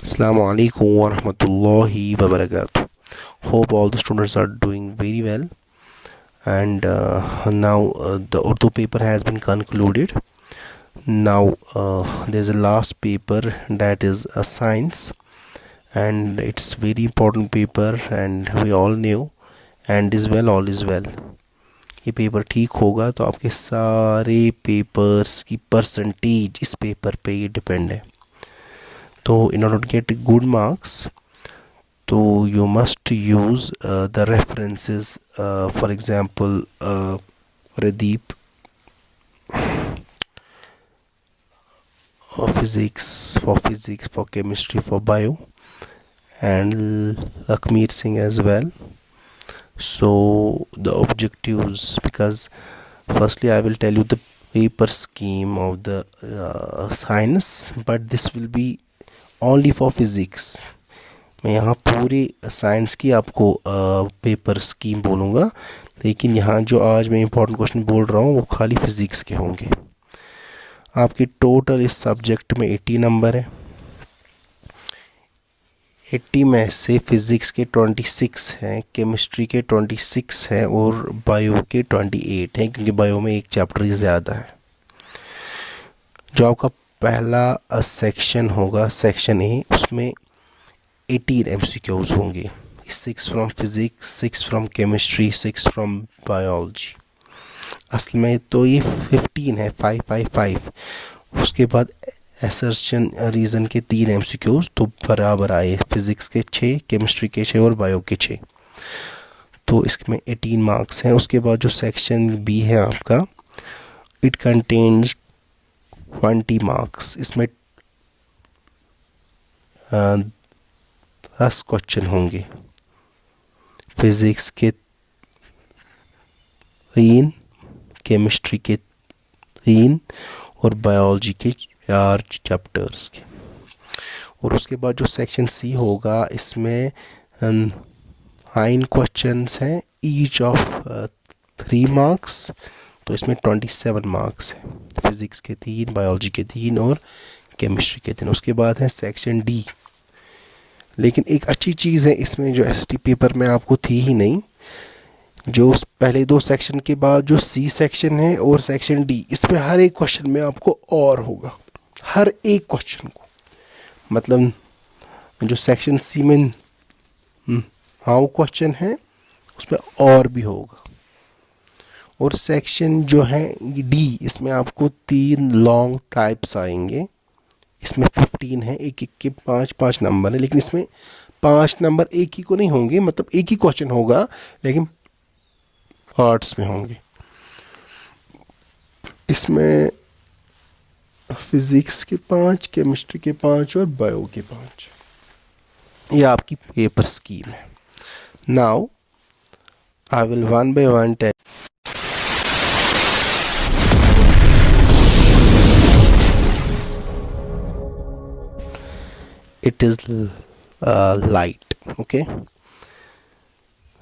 Assalamu alaikum wa rahmatullahi wa barakatuh. Hope all the students are doing very well. And now the Urdu paper has been concluded. Now there's a last paper, that is a science, and it's very important paper, and we all knew, and is well, all is well. ये paper ठीक होगा तो आपके सारे papers की percentage इस paper पे ये डिपेंड है. तो in order to get good marks, so you must use the references, for example, Pradeep for physics, for chemistry, for bio, and Lakmeer Singh as well. So the objectives, because firstly I will tell you the paper scheme of the science, but this will be only for physics. मैं यहाँ पूरे science की आपको paper scheme बोलूँगा, लेकिन यहाँ जो आज मैं इंपॉर्टेंट क्वेश्चन बोल रहा हूँ वो खाली फिज़िक्स के होंगे. आपके टोटल इस सब्जेक्ट में 80 नंबर है. 80 में से फिज़िक्स के 26 हैं, केमिस्ट्री के 26 हैं और बायो के 28 हैं, क्योंकि बायो में एक चैप्टर ही ज़्यादा है. जो आपका पहला सेक्शन होगा, सेक्शन ए, उसमें 18 MCQs होंगे. 6 from physics, 6 from chemistry, 6 from biology. असल में तो ये 15 है, 5. उसके बाद असर्शन रीज़न के 3 MCQs तो बराबर आए. फिज़िक्स के 6, केमिस्ट्री के 6 और बायो के 6, तो इसमें 18 मार्क्स हैं. उसके बाद जो सेक्शन बी है आपका, इट कंटेन्स 20 मार्क्स. इसमें 10 क्वेश्चन होंगे. फिज़िक्स के 3, केमिस्ट्री के 3 और बायोलॉजी के 4 चैप्टर्स के. और उसके बाद जो सेक्शन सी होगा, इसमें 9 क्वेश्चंस हैं, ईच ऑफ 3 मार्क्स, तो इसमें 27 मार्क्स हैं. फिज़िक्स के 3, बायोलॉजी के 3 और केमिस्ट्री के 3. उसके बाद है सेक्शन डी. लेकिन एक अच्छी चीज़ है इसमें, जो एसटी पेपर में आपको थी ही नहीं, जो पहले 2 सेक्शन के बाद जो सी सेक्शन है और सेक्शन डी, इसमें हर एक क्वेश्चन में आपको और होगा. हर एक क्वेश्चन को, मतलब जो सेक्शन सी में हाउ क्वेश्चन है, उसमें और भी होगा. और सेक्शन जो है डी, इसमें आपको 3 लॉन्ग टाइप्स आएंगे. इसमें 15 है, एक के 5 नंबर है, लेकिन इसमें 5 नंबर एक ही को नहीं होंगे, मतलब एक ही क्वेश्चन होगा लेकिन पार्ट्स में होंगे. इसमें फिज़िक्स के 5, केमिस्ट्री के 5 और बायो के 5. ये आपकी पेपर स्कीम है. Now I will one by one tell. It is light, okay.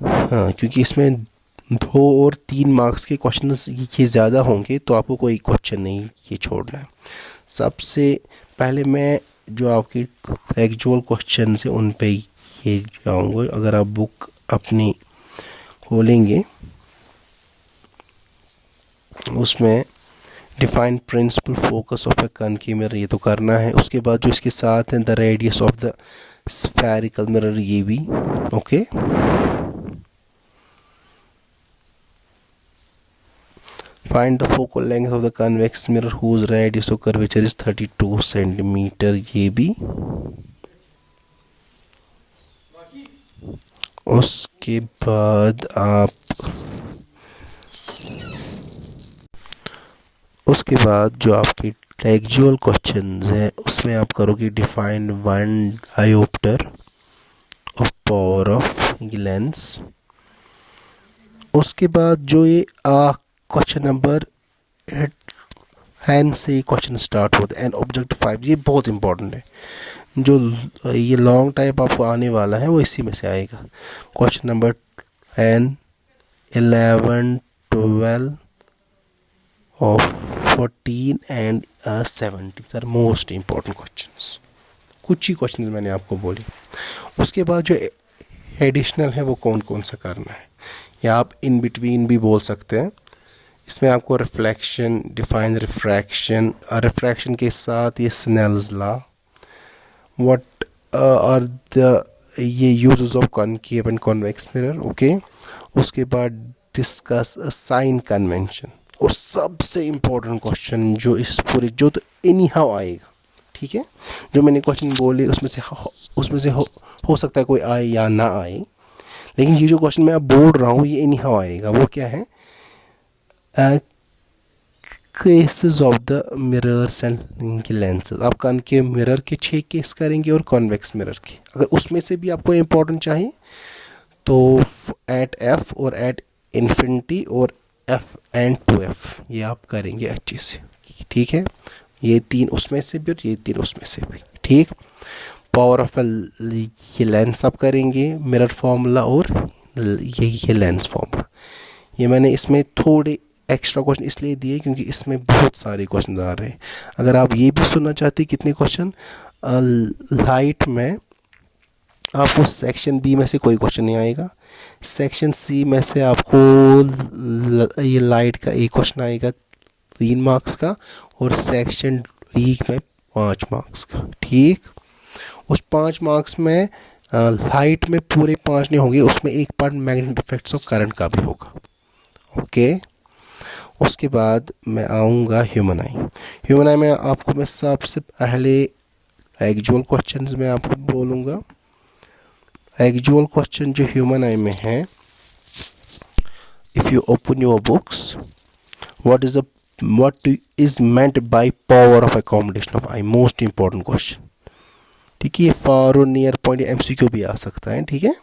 हाँ, क्योंकि इसमें 2 और 3 मार्क्स के क्वेश्चन ये ज़्यादा होंगे, तो आपको कोई क्वेश्चन नहीं ये छोड़ना है. सबसे पहले मैं जो आपकी एक्चुअल क्वेश्चन है उन पे ये जाऊँगा. अगर आप बुक अपनी खोलेंगे, उसमें define principal focus of a concave mirror, ये तो करना है. उसके बाद जो इसके साथ है the radius of the spherical mirror, ये भी okay. Find the focal length of the convex mirror whose radius of curvature is 32 centimetre, ये भी. उसके बाद जो आपके टेक्सचुअल क्वेश्चंस हैं, उसमें आप करोगे define 1 dioptre of power of lens. उसके बाद जो ये क्वेश्चन नंबर एन से क्वेश्चन स्टार्ट होता है, एन ऑब्जेक्ट 5, ये बहुत इंपॉर्टेंट है. जो ये लॉन्ग टाइप आपको आने वाला है वो इसी में से आएगा. Question number 10, 11, 12 of 14 and 17 are most important questions. कुछ ही क्वेश्चन मैंने आपको बोले। उसके बाद जो एडिशनल है वो कौन कौन सा करना है, या आप इन बिटवीन भी बोल सकते हैं। इसमें आपको रिफ्लेक्शन, डिफाइन रिफ्रैक्शन, रिफ्रैक्शन के साथ ये Snell's law, what are the ये uses of concave and convex mirror. Okay, उसके बाद डिस्कस साइन कन्वेंशन, और सबसे इम्पोर्टेंट क्वेश्चन जो इस पूरे जो तो एनी हाउ आएगा, ठीक है, जो मैंने क्वेश्चन बोले उसमें से हो सकता है कोई आए या ना आए, लेकिन ये जो क्वेश्चन मैं अब बोल रहा हूँ ये एनी हाउ आएगा। वो क्या है, cases of the mirrors and lenses. आप कॉनकेव मिरर के 6 केस करेंगे और कॉन्वेक्स मिरर के। अगर उसमें से भी आपको इम्पोर्टेंट चाहिए तो एट एफ और एट इन्फिनिटी और एफ एंड 2f ये आप करेंगे अच्छे से, ठीक है। ये 3 उसमें से भी और ये 3 उसमें से भी, ठीक। पावर ऑफ ये लेंस आप करेंगे, मिरर फार्मूला और ये लेंस फार्मूला। ये मैंने इसमें थोड़े एक्स्ट्रा क्वेश्चन इसलिए दिए क्योंकि इसमें बहुत सारे क्वेश्चन आ रहे हैं। अगर आप ये भी सुनना चाहते हैं कितने क्वेश्चन लाइट में, आपको सेक्शन बी में से कोई क्वेश्चन नहीं आएगा, सेक्शन सी में से आपको ये लाइट का एक क्वेश्चन आएगा 3 मार्क्स का, और सेक्शन डी में 5 मार्क्स का, ठीक। उस 5 मार्क्स में लाइट में पूरे 5 नहीं होंगे, उसमें एक part magnetic effects of current का भी होगा। ओके, उसके बाद मैं आऊँगा ह्यूमन आई। ह्यूमन आई में आपको मैं सबसे पहले एक्चुअल क्वेश्चंस में आपको बोलूँगा। एक्चुअल क्वेश्चन जो ह्यूमन आई में है, if you open your books, what is meant by power of accommodation of eye, most important question, ठीक है। ये फार और नियर पॉइंट MCQ भी आ सकता है, ठीक है।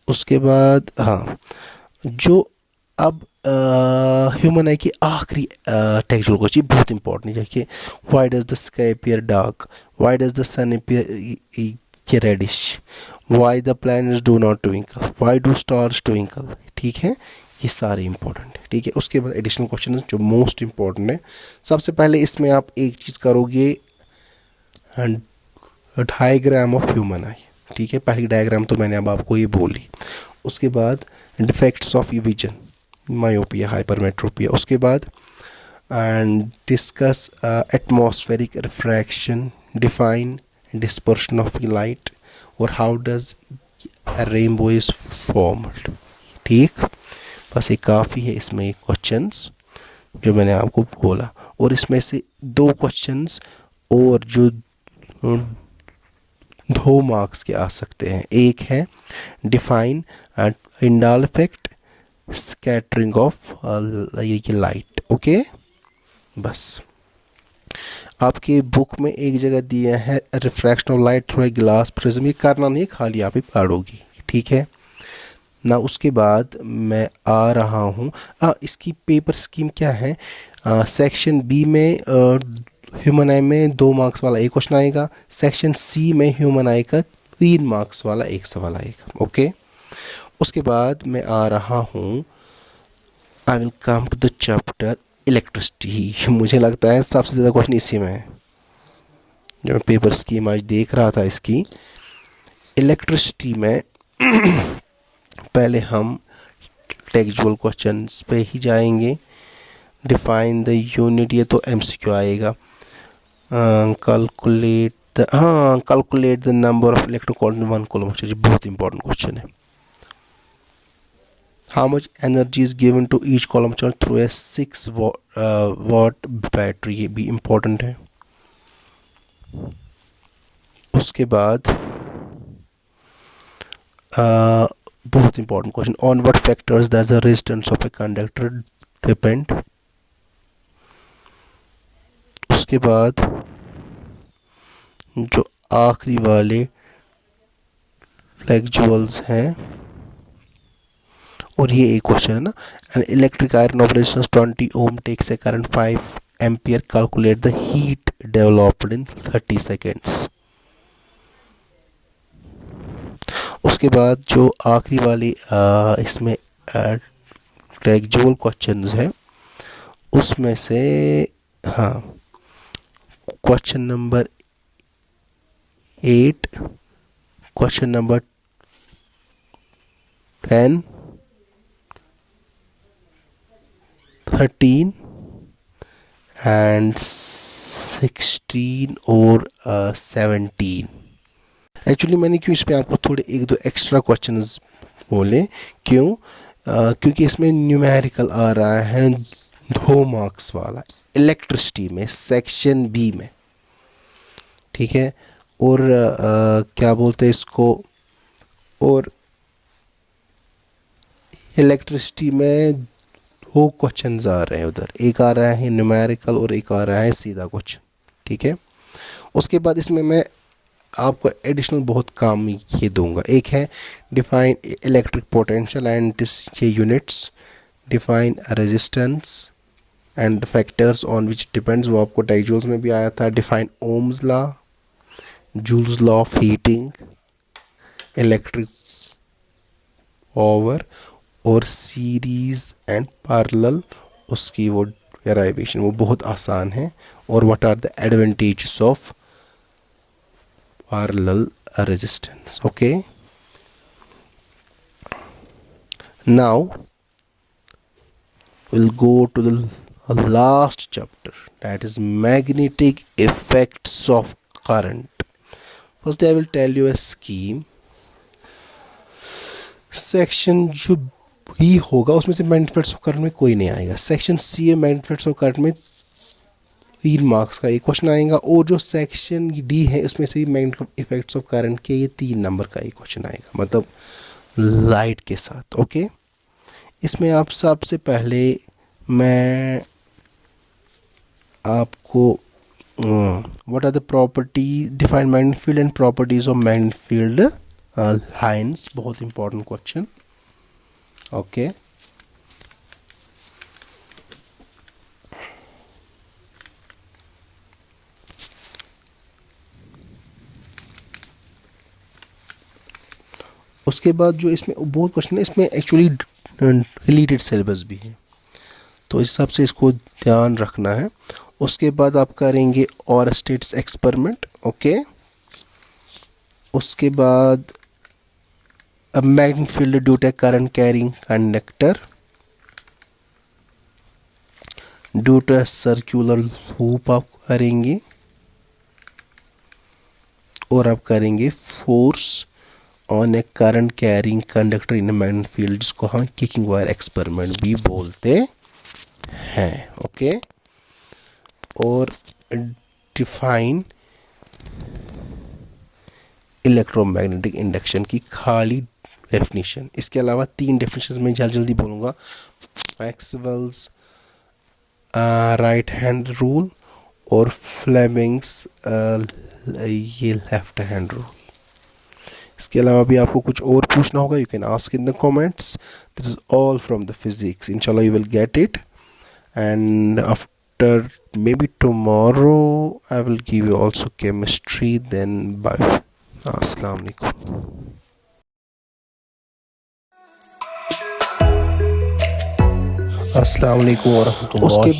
उसके बाद हाँ, जो अब ह्यूमन आई की आखिरी टेक्चुअल क्वेश्चन बहुत इंपॉर्टेंट है। देखिए, why does the sky appear dark, why does the sun appear reddish, why the planets do not twinkle, why do stars twinkle, ठीक है। ये सारे इंपॉर्टेंट है, ठीक है। उसके बाद एडिशनल क्वेश्चन जो मोस्ट इंपॉर्टेंट है, सबसे पहले इसमें आप एक चीज़ करोगे, डायग्राम ऑफ ह्यूमन आई, ठीक है। पहली डायग्राम तो मैंने अब आपको ये बोली। उसके बाद defects of vision, myopia, hypermetropia. उसके बाद and discuss atmospheric refraction, define dispersion of light, और how does rainbow is formed, ठीक। बस ये काफ़ी है इसमें क्वेश्चंस जो मैंने आपको बोला। और इसमें से 2 क्वेश्चंस और जो 2 मार्क्स के आ सकते हैं। एक है define Indal effect, scattering of ये लाइट। ओके, बस आपके बुक में एक जगह दिया है refraction of light through a glass prism, ये करना नहीं, खाली आप ही पढ़ोगी, ठीक है ना। उसके बाद मैं आ रहा हूँ, इसकी पेपर स्कीम क्या है। सेक्शन बी में ह्यूमन आई में 2 मार्क्स वाला एक क्वेश्चन आएगा, सेक्शन सी में ह्यूमन आई का 3 मार्क्स वाला एक सवाल आएगा। ओके, उसके बाद मैं आ रहा हूँ, I will come to the chapter electricity. मुझे लगता है सबसे ज़्यादा क्वेश्चन इसी में है, जो मैं पेपर स्कीम आज देख रहा था इसकी इलेक्ट्रिसिटी में। पहले हम टेक्सचुअल क्वेश्चंस पे ही जाएंगे। डिफाइन द यूनिट, ये तो MCQ आएगा। Calculate the number of electrons in 1 coulomb, बहुत इंपॉर्टेंट क्वेश्चन है। How much energy is given to each coulomb charge through a 6 watt battery, ये भी इंपॉर्टेंट है। उसके बाद बहुत important question, on what factors does the resistance of a conductor depend. उसके बाद जो आखिरी वाले टेक्सचुअल्स हैं, और ये एक क्वेश्चन है ना, an electric iron of resistance 20 ohm takes a current 5 ampere, calculate the heat developed in 30 seconds. उसके बाद जो आखिरी वाली इसमें टेक्सचुअल क्वेश्चंस है, उसमें से हाँ question number 8, question number 10, 13 and 16 और 17। एक्चुअली मैंने क्यों इस पे आपको थोड़े 1-2 एक्स्ट्रा क्वेश्चंस बोले, क्यों? क्योंकि इसमें न्यूमेरिकल आ रहा है 2 मार्क्स वाला इलेक्ट्रिसिटी में, सेक्शन बी में, ठीक है। और क्या बोलते हैं इसको, और इलेक्ट्रिसिटी में 2 क्वेश्चंस आ रहे हैं उधर, एक आ रहा है न्यूमेरिकल और एक आ रहा है सीधा क्वेश्चन, ठीक है। उसके बाद इसमें मैं आपको एडिशनल बहुत काम ये दूंगा। एक है डिफाइन इलेक्ट्रिक पोटेंशियल एंड ये units, define resistance and factors on which depends, वो आपको डाई जूल्स में भी आया था। Define Ohm's law, Joule's law of heating, electric power और सीरीज एंड पैरेलल, उसकी वो डेरिवेशन वो बहुत आसान है। और what are the advantages of parallel resistance. Okay, now we'll go to the last chapter, that is magnetic effects of current. First I will tell you a scheme. Section जो भी होगा उसमें से मैग्नेटिक इफेक्ट्स ऑफ करंट में कोई नहीं आएगा। Section C है मैग्नेटिक इफेक्ट्स ऑफ करंट में 3 मार्क्स का एक क्वेश्चन आएगा, और जो सेक्शन डी है उसमें से मैग्नेटिक इफेक्ट्स ऑफ करंट के ये 3 नंबर का एक क्वेश्चन आएगा, मतलब लाइट के साथ। ओके, इसमें आप सबसे पहले मैं आपको what are the property, define magnetic field and properties of magnetic field lines, बहुत इंपॉर्टेंट क्वेश्चन। ओके, उसके बाद जो इसमें बहुत क्वेश्चन है, इसमें एक्चुअली रिलेटेड सिलेबस भी है, तो इस हिसाब से इसको ध्यान रखना है। उसके बाद आप करेंगे और स्टेट्स एक्सपेरिमेंट। ओके, उसके बाद magnetic field due to current carrying conductor due to circular loop आप करेंगे, और आप करेंगे force on a current carrying conductor in a magnetic field, जिसको हम किकिंग वायर एक्सपेरिमेंट भी बोलते हैं। ओके, और डिफाइन इलेक्ट्रोमैग्नेटिक इंडक्शन की खाली डेफिनेशन। इसके अलावा 3 डेफिनेशन में जल्दी जल्दी बोलूँगा। मैक्सवेल्स राइट हैंड रूल और फ्लेमिंग्स ये लेफ्ट हैंड रूल। इसके अलावा भी आपको कुछ और पूछना होगा, you can ask in the comments. This is all from the physics, इंशाल्लाह you will get it, and after maybe tomorrow I will give you also chemistry. Then bye. Assalamu alaikum. Assalamu alaikum warahmatullahi